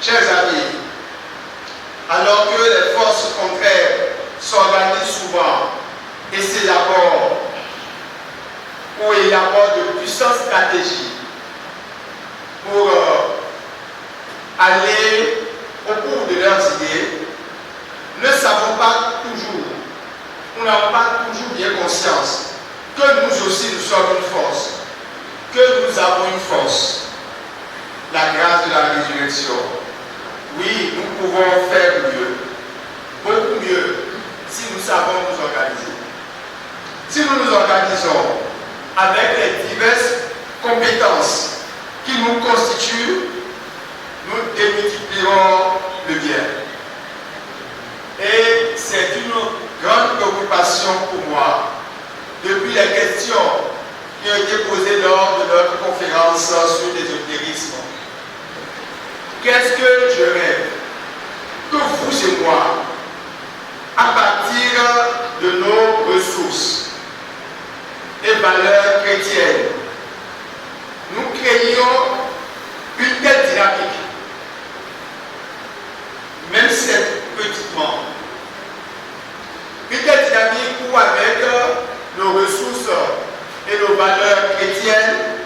Chers amis, alors que les forces contraires s'organisent souvent et s'élaborent ou élaborent de puissantes stratégies pour aller au bout de leurs idées, ne savons pas toujours, nous n'avons pas toujours bien conscience que nous aussi nous sommes une force, que nous avons une force, la grâce de la résurrection. Oui, nous pouvons faire mieux, beaucoup mieux, si nous savons nous organiser. Si nous nous organisons avec les diverses compétences qui nous constituent, nous démultiplierons le bien. Et c'est une grande préoccupation pour moi depuis les questions qui ont été posées lors de notre conférence sur l'ésotérisme. Qu'est-ce que je rêve? Que vous et moi, à partir de nos ressources et valeurs chrétiennes, nous créions une telle dynamique, même si c'est petitement, une telle dynamique où avec nos ressources et nos valeurs chrétiennes,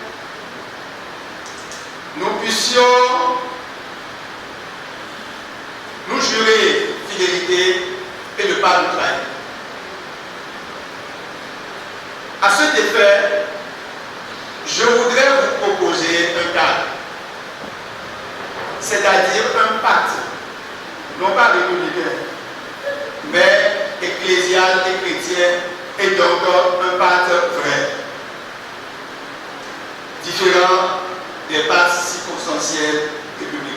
nous puissions nous jurer fidélité et ne pas nous trahir. À cet effet, je voudrais vous proposer un cadre, c'est-à-dire un pacte, non pas républicain, mais ecclésial et chrétien, et donc un pacte vrai, différent des pactes circonstanciels républicains.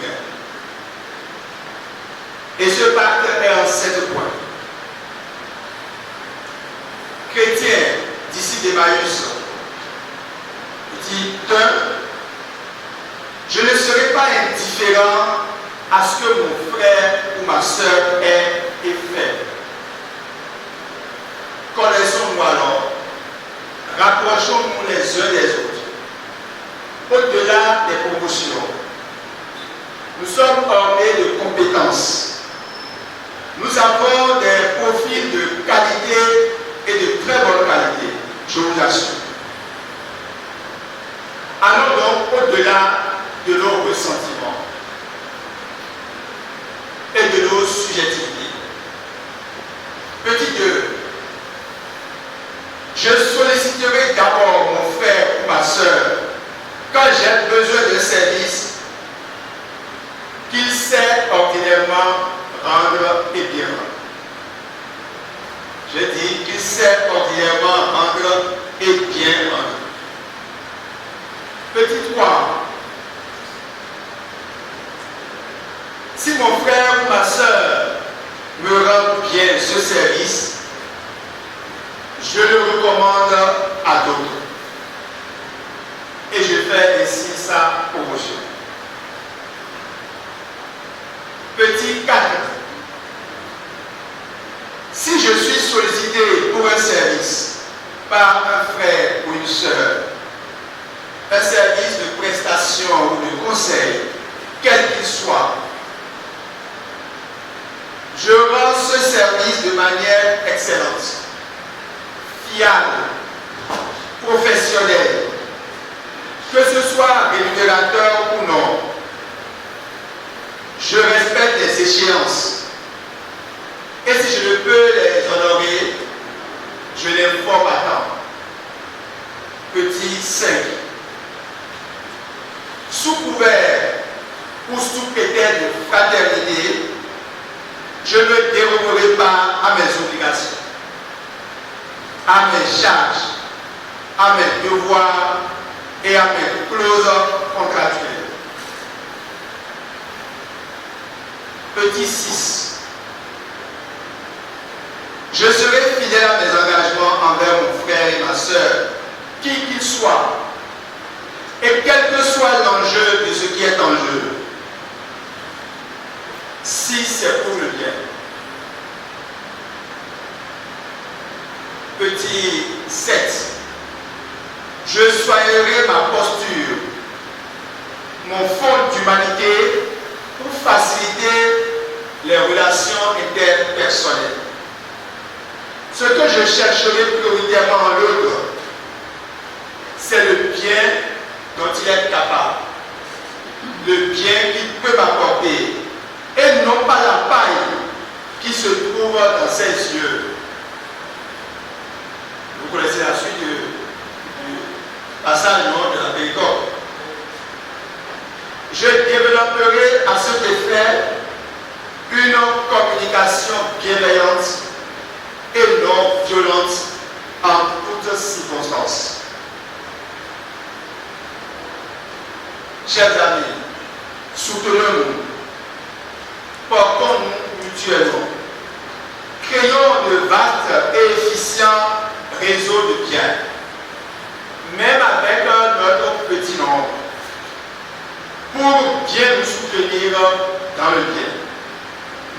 Et ce pacte est en 7 points. Chrétien, disciple d'Emmaüs, dit 1. Je ne serai pas indifférent à ce que mon frère ou ma soeur ait et fait. Connaissons-nous alors, rapprochons-nous les uns des autres, au-delà des promotions. Nous sommes ornés de compétences. Nous avons des profils de qualité et de très bonne qualité, je vous assure. Allons donc au-delà de nos ressentiments et de nos subjectivités. Petit 2. Je solliciterai d'abord mon frère ou ma soeur quand j'ai besoin de service qu'il sait ordinairement rendre et bien rendre. Je dis qu'il sait ordinairement rendre et bien rendre. Petit 3. Si mon frère ou ma soeur me rend bien ce service, je le recommande à d'autres. Et je fais ainsi sa promotion. Petit 4. Si je suis sollicité pour un service par un frère ou une sœur, un service de prestation ou de conseil, quel qu'il soit, je rends ce service de manière excellente, fiable, professionnelle, que ce soit rémunérateur ou non. Je respecte les échéances. Et si je ne peux les honorer, je les forme à temps. Petit 5. Sous couvert ou sous prétexte de fraternité, je ne dérogerai pas à mes obligations, à mes charges, à mes devoirs et à mes clauses contractuelles. Petit 6. Je serai fidèle à mes engagements envers mon frère et ma soeur, qui qu'il soit, et quel que soit l'enjeu de ce qui est en jeu, si c'est pour le bien. Petit 7. Je soignerai ma posture, mon fond d'humanité, pour faciliter personnel. Ce que je chercherai prioritairement en l'autre, c'est le bien dont il est capable, le bien qu'il peut m'apporter, et non pas la paille qui se trouve dans ses yeux. Vous connaissez la suite du passage de la Péricope. Je développerai à cet effet une communication bienveillante et non violente en toutes circonstances. Chers amis, soutenons-nous, portons-nous mutuellement, créons de vastes et efficients réseaux de biens, même avec notre petit nombre, pour bien nous soutenir dans le bien.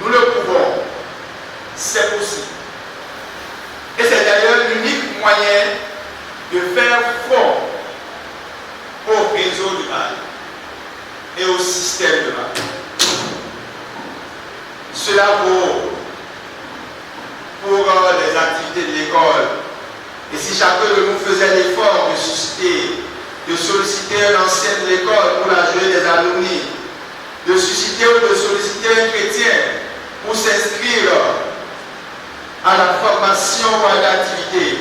Nous le pouvons, c'est possible. Et c'est d'ailleurs l'unique moyen de faire front au réseau du mal et au système de mal. Cela vaut pour les activités de l'école. Et si chacun de nous faisait l'effort de solliciter un ancien de l'école pour la journée des alumni, de susciter ou de solliciter un chrétien pour s'inscrire à la formation ou à l'activité,